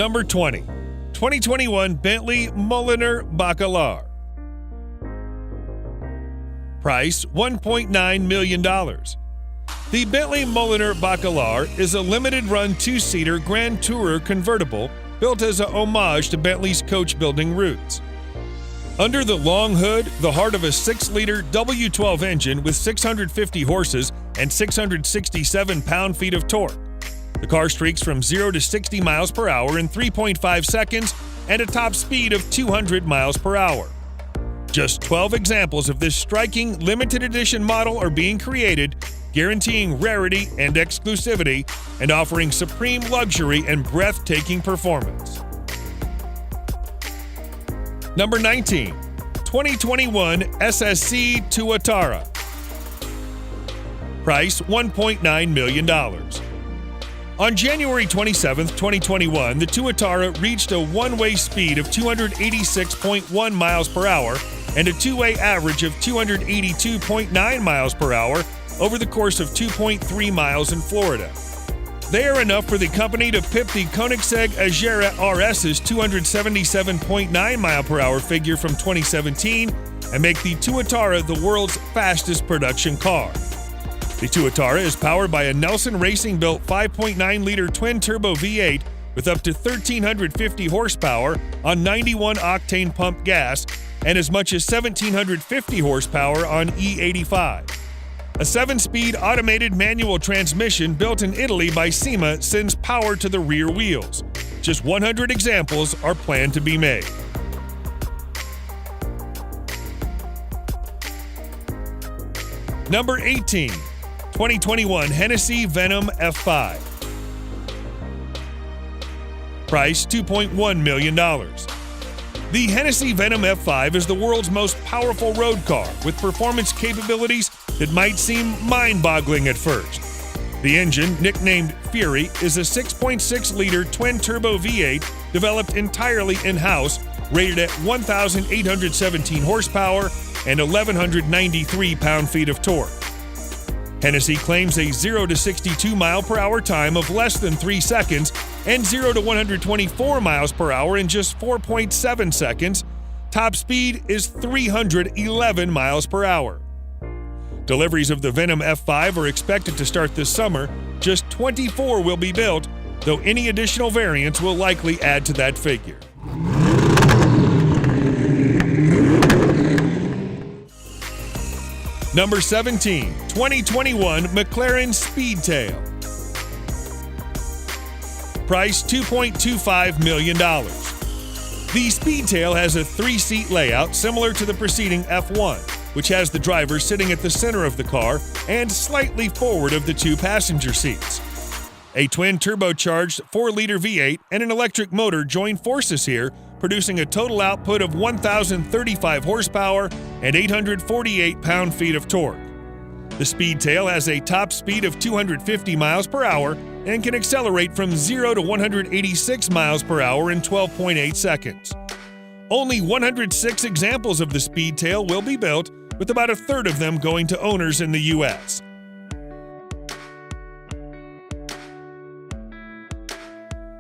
Number 20. 2021 Bentley Mulliner Bacalar. Price $1.9 million. The Bentley Mulliner Bacalar is a limited-run two-seater Grand Tourer convertible built as a homage to Bentley's coach-building roots. Under the long hood, the heart of a 6-liter W12 engine with 650 horses and 667 pound-feet of torque. The car streaks from 0 to 60 miles per hour in 3.5 seconds and a top speed of 200 miles per hour. Just 12 examples of this striking limited edition model are being created, guaranteeing rarity and exclusivity and offering supreme luxury and breathtaking performance. Number 19. 2021 SSC Tuatara. Price $1.9 million. On January 27, 2021, the Tuatara reached a one-way speed of 286.1 miles per hour and a two-way average of 282.9 miles per hour over the course of 2.3 miles in Florida. They are enough for the company to pip the Koenigsegg Agera RS's 277.9 mile per hour figure from 2017 and make the Tuatara the world's fastest production car. The Tuatara is powered by a Nelson Racing-built 5.9-liter twin-turbo V8 with up to 1,350 horsepower on 91-octane pump gas and as much as 1,750 horsepower on E85. A 7-speed automated manual transmission built in Italy by SEMA sends power to the rear wheels. Just 100 examples are planned to be made. Number 18. 2021 Hennessey Venom F5. Price $2.1 million. The Hennessey Venom F5 is the world's most powerful road car with performance capabilities that might seem mind-boggling at first. The engine, nicknamed Fury, is a 6.6-liter twin-turbo V8 developed entirely in-house, rated at 1,817 horsepower and 1,193 pound-feet of torque. Hennessey claims a 0 to 62 mile per hour time of less than 3 seconds and 0 to 124 miles per hour in just 4.7 seconds. Top speed is 311 miles per hour. Deliveries of the Venom F5 are expected to start this summer. Just 24 will be built, though any additional variants will likely add to that figure. Number 17. 2021 McLaren SPEEDTAIL. Price $2.25 million. The SPEEDTAIL has a 3-seat layout similar to the preceding F1, which has the driver sitting at the center of the car and slightly forward of the 2 passenger seats. A twin turbocharged 4-liter V8 and an electric motor join forces here, producing a total output of 1,035 horsepower and 848 pound-feet of torque. The SPEEDTAIL has a top speed of 250 miles per hour and can accelerate from 0 to 186 miles per hour in 12.8 seconds. Only 106 examples of the SPEEDTAIL will be built, with about a third of them going to owners in the U.S.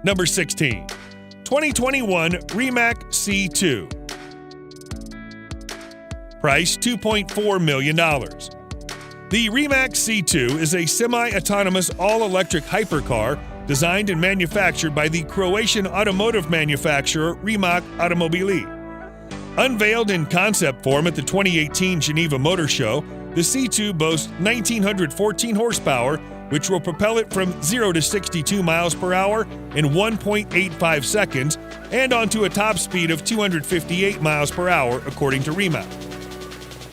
Number 16. 2021 Rimac C2. Price $2.4 million. The Rimac C2 is a semi-autonomous all-electric hypercar designed and manufactured by the Croatian automotive manufacturer Rimac Automobili. Unveiled in concept form at the 2018 Geneva Motor Show, the C2 boasts 1,914 horsepower, which will propel it from 0 to 62 miles per hour in 1.85 seconds and onto a top speed of 258 miles per hour, according to Rimac.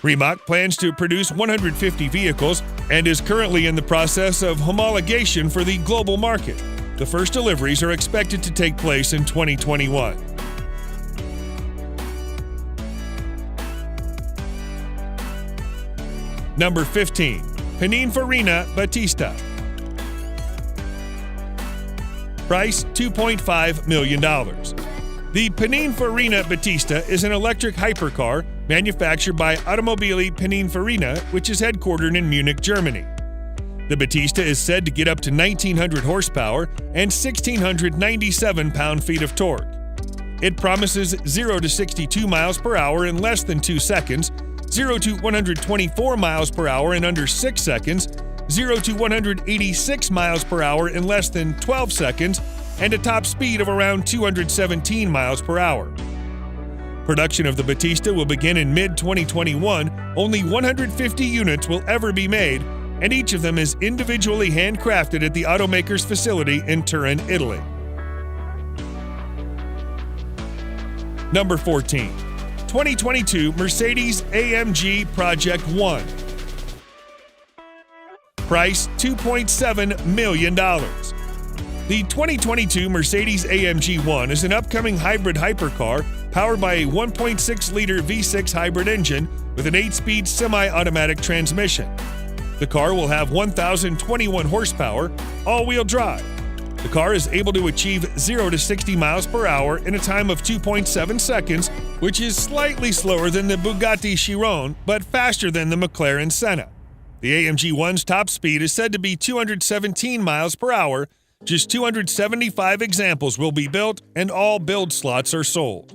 Rimac plans to produce 150 vehicles and is currently in the process of homologation for the global market. The first deliveries are expected to take place in 2021. Number 15. Pininfarina Battista. Price $2.5 million. The Pininfarina Battista is an electric hypercar manufactured by Automobili Pininfarina, which is headquartered in Munich, Germany. The Battista is said to get up to 1,900 horsepower and 1,697 pound-feet of torque. It promises 0 to 62 miles per hour in less than 2 seconds, 0 to 124 miles per hour in under 6 seconds, 0 to 186 miles per hour in less than 12 seconds, and a top speed of around 217 miles per hour. Production of the Battista will begin in mid-2021. Only 150 units will ever be made, and each of them is individually handcrafted at the automaker's facility in Turin, Italy. Number 14. 2022 Mercedes-AMG Project 1. Price $2.7 million. The 2022 Mercedes-AMG 1 is an upcoming hybrid hypercar powered by a 1.6-liter V6 hybrid engine with an 8-speed semi-automatic transmission. The car will have 1,021 horsepower, all-wheel drive. The car is able to achieve 0 to 60 miles per hour in a time of 2.7 seconds, which is slightly slower than the Bugatti Chiron, but faster than the McLaren Senna. The AMG 1's top speed is said to be 217 miles per hour. Just 275 examples will be built, and all build slots are sold.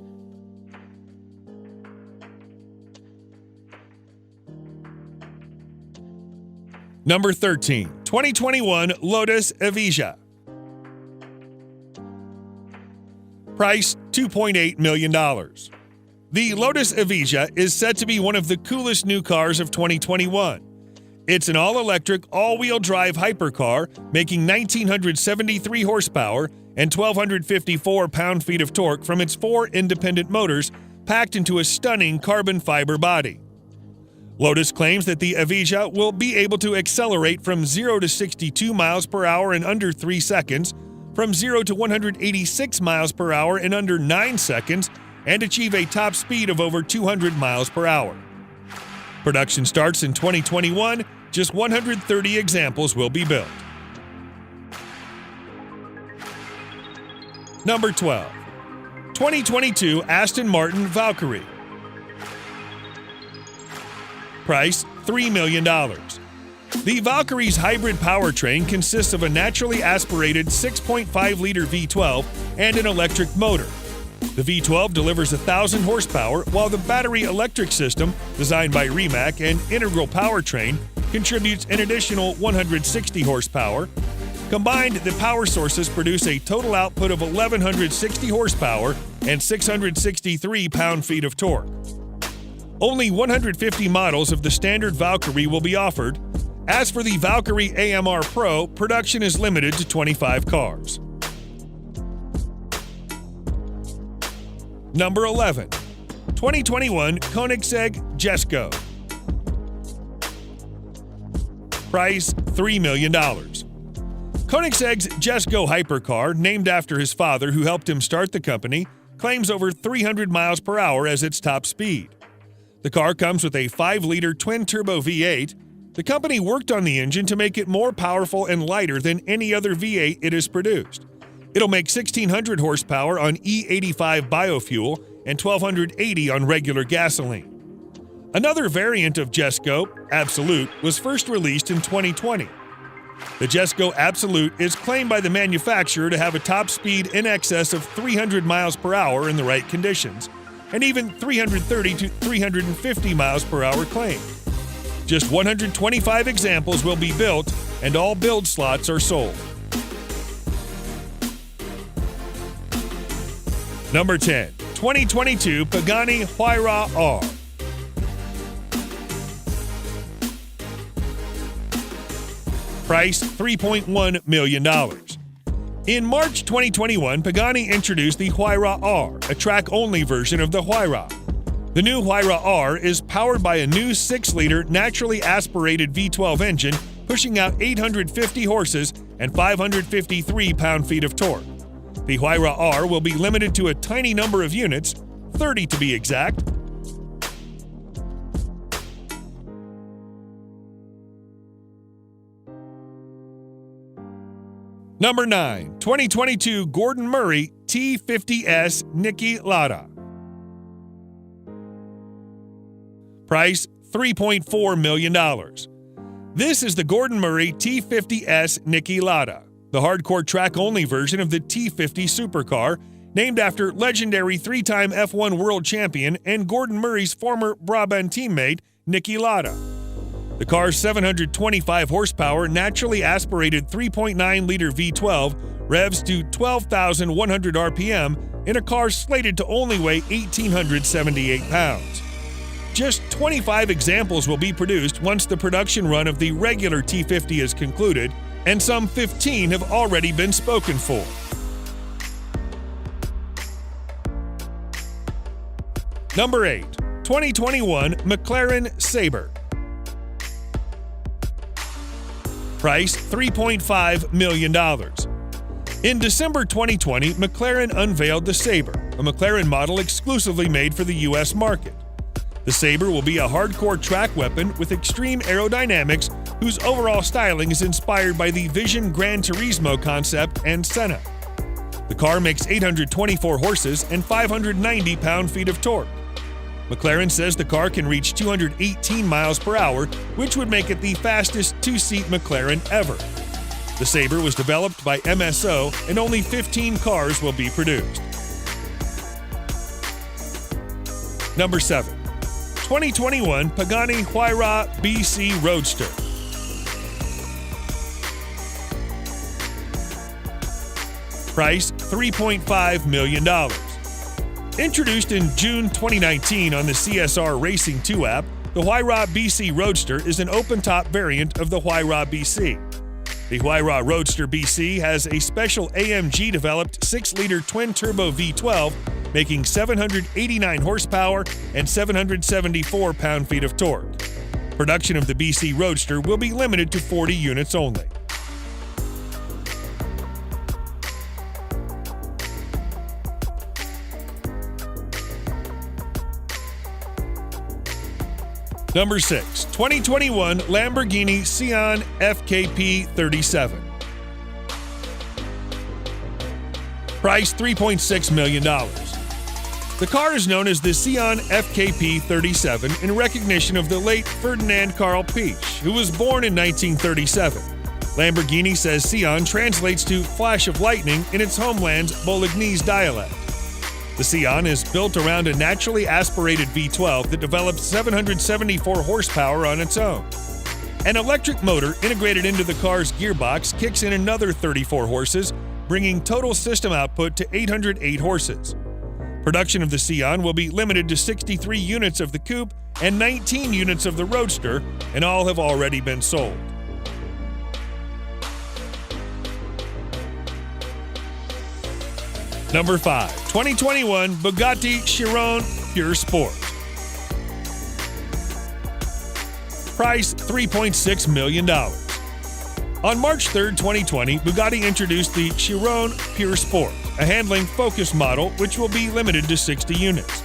Number 13. 2021 Lotus Evija. Price $2.8 million. The Lotus Evija is said to be one of the coolest new cars of 2021. It's an all-electric, all-wheel drive hypercar, making 1,973 horsepower and 1,254 pound-feet of torque from its 4 independent motors packed into a stunning carbon fiber body. Lotus claims that the Evija will be able to accelerate from 0 to 62 miles per hour in under 3 seconds, from 0 to 186 miles per hour in under 9 seconds, and achieve a top speed of over 200 miles per hour. Production starts in 2021. Just 130 examples will be built. Number 12. 2022 Aston Martin Valkyrie. Price $3 million. The Valkyrie's hybrid powertrain consists of a naturally aspirated 6.5-liter V12 and an electric motor. The V12 delivers 1,000 horsepower, while the battery electric system, designed by Rimac and integral powertrain, contributes an additional 160 horsepower. Combined, the power sources produce a total output of 1,160 horsepower and 663 pound-feet of torque. Only 150 models of the standard Valkyrie will be offered. As for the Valkyrie AMR Pro, production is limited to 25 cars. Number 11. 2021 Koenigsegg Agera. Price $3 million. Koenigsegg's Agera hypercar, named after his father who helped him start the company, claims over 300 miles per hour as its top speed. The car comes with a 5-liter twin-turbo V8. The company worked on the engine to make it more powerful and lighter than any other V8 it has produced. It'll make 1,600 horsepower on E85 biofuel and 1,280 on regular gasoline. Another variant of Agera, Absolute, was first released in 2020. The Agera Absolute is claimed by the manufacturer to have a top speed in excess of 300 miles per hour in the right conditions, and even 330 to 350 miles per hour claimed. Just 125 examples will be built, and all build slots are sold. Number 10. 2022 Pagani Huayra R. Price $3.1 million. In March 2021, Pagani introduced the Huayra R, a track-only version of the Huayra. The new Huayra R is powered by a new 6-liter naturally aspirated V12 engine, pushing out 850 horses and 553 pound-feet of torque. The Huayra R will be limited to a tiny number of units, 30 to be exact. Number 9. 2022 Gordon Murray T50S Niki Lauda. Price $3.4 million. This is the Gordon Murray T50S Niki Lauda, the hardcore track-only version of the T50 supercar, named after legendary three-time F1 world champion and Gordon Murray's former Brabham teammate, Niki Lauda. The car's 725 horsepower naturally aspirated 3.9-liter V12 revs to 12,100 RPM in a car slated to only weigh 1,878 pounds. Just 25 examples will be produced once the production run of the regular T50 is concluded, and some 15 have already been spoken for. Number 8. 2021 McLaren Sabre. Price $3.5 million. In December 2020, McLaren unveiled the Sabre, a McLaren model exclusively made for the U.S. market. The Sabre will be a hardcore track weapon with extreme aerodynamics whose overall styling is inspired by the Vision Gran Turismo concept and Senna. The car makes 824 horses and 590 pound-feet of torque. McLaren says the car can reach 218 miles per hour, which would make it the fastest two-seat McLaren ever. The Sabre was developed by MSO, and only 15 cars will be produced. Number 7. 2021 Pagani Huayra BC Roadster. Price $3.5 million. Introduced in June 2019 on the CSR Racing 2 app, the Huayra BC Roadster is an open-top variant of the Huayra BC. The Huayra Roadster BC has a special AMG-developed 6-liter twin-turbo V12, making 789 horsepower and 774 pound-feet of torque. Production of the BC Roadster will be limited to 40 units only. Number 6. 2021 Lamborghini Sian FKP 37. Price $3.6 million. The car is known as the Sian FKP 37 in recognition of the late Ferdinand Karl Piëch, who was born in 1937. Lamborghini says Sian translates to flash of lightning in its homeland's Bolognese dialect. The Sian is built around a naturally aspirated V12 that develops 774 horsepower on its own. An electric motor integrated into the car's gearbox kicks in another 34 horses, bringing total system output to 808 horses. Production of the Sian will be limited to 63 units of the coupe and 19 units of the Roadster, and all have already been sold. Number 5. 2021 Bugatti Chiron Pure Sport. Price $3.6 million. On March 3, 2020, Bugatti introduced the Chiron Pure Sport, a handling focus model which will be limited to 60 units.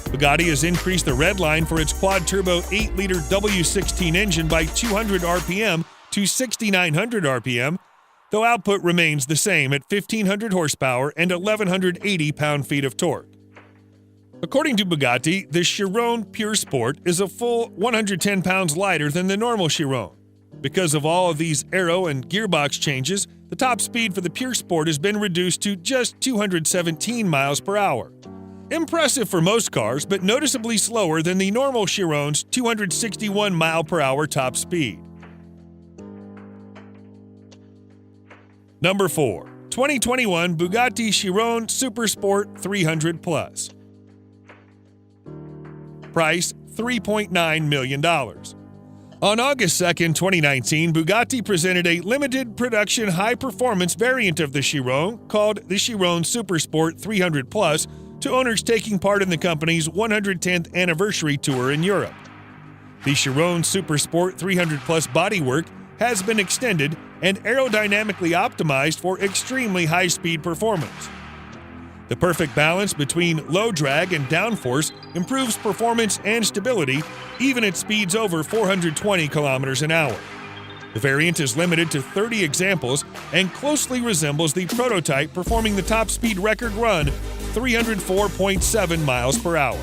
Bugatti has increased the red line for its quad-turbo 8-liter W16 engine by 200 RPM to 6,900 RPM, though output remains the same at 1,500 horsepower and 1,180 pound-feet of torque. According to Bugatti, the Chiron Pure Sport is a full 110 pounds lighter than the normal Chiron. Because of all of these aero and gearbox changes, the top speed for the Pure Sport has been reduced to just 217 miles per hour. Impressive for most cars, but noticeably slower than the normal Chiron's 261 mile per hour top speed. Number 4. 2021 Bugatti Chiron Supersport 300 Plus. Price $3.9 million. On August 2, 2019, Bugatti presented a limited production high-performance variant of the Chiron called the Chiron Supersport 300 Plus to owners taking part in the company's 110th anniversary tour in Europe. The Chiron Supersport 300 Plus bodywork has been extended and aerodynamically optimized for extremely high-speed performance. The perfect balance between low drag and downforce improves performance and stability, even at speeds over 420 kilometers an hour. The variant is limited to 30 examples and closely resembles the prototype, performing the top speed record run, 304.7 miles per hour.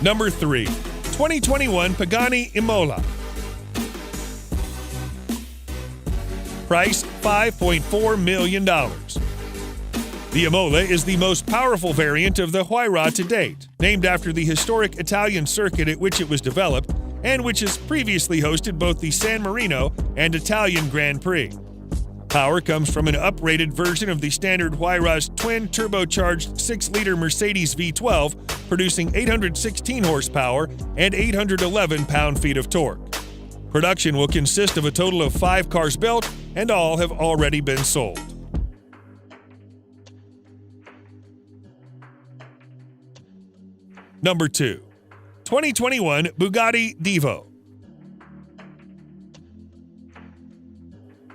Number 3. 2021 Pagani Imola. Price $5.4 million. The Imola is the most powerful variant of the Huayra to date, named after the historic Italian circuit at which it was developed and which has previously hosted both the San Marino and Italian Grand Prix. Power comes from an uprated version of the standard Huayra's twin turbocharged 6-liter Mercedes V12, producing 816 horsepower and 811 pound-feet of torque. Production will consist of a total of 5 cars built, and all have already been sold. Number 2. 2021 Bugatti Divo.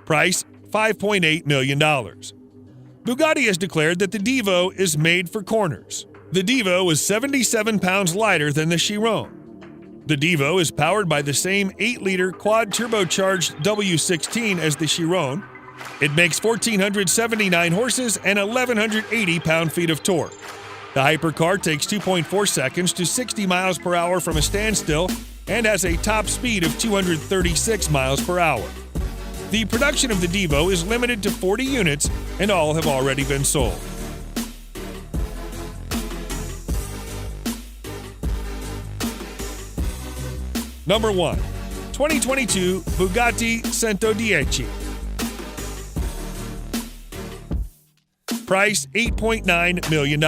Price $5.8 million. Bugatti has declared that the Divo is made for corners. The Divo is 77 pounds lighter than the Chiron. The Divo is powered by the same 8-liter quad-turbocharged W16 as the Chiron. It makes 1,479 horses and 1,180 pound-feet of torque. The hypercar takes 2.4 seconds to 60 miles per hour from a standstill and has a top speed of 236 miles per hour. The production of the Divo is limited to 40 units, and all have already been sold. Number 1. 2022 Bugatti 110. Price $8.9 million.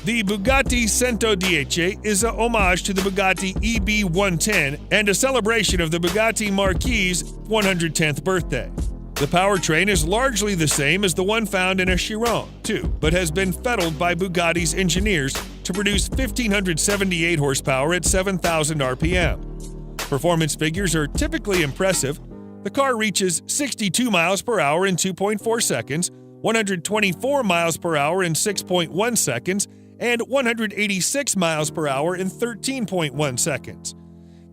The Bugatti 110 is a homage to the Bugatti EB110 and a celebration of the Bugatti Marquis's 110th birthday. The powertrain is largely the same as the one found in a Chiron, too, but has been fettled by Bugatti's engineers to produce 1,578 horsepower at 7,000 RPM. Performance figures are typically impressive. The car reaches 62 miles per hour in 2.4 seconds, 124 miles per hour in 6.1 seconds, and 186 miles per hour in 13.1 seconds.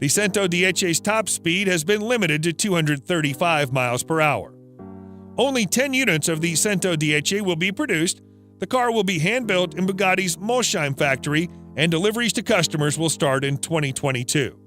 The 110's top speed has been limited to 235 miles per hour. Only 10 units of the 110 will be produced. The car will be hand-built in Bugatti's Molsheim factory, and deliveries to customers will start in 2022.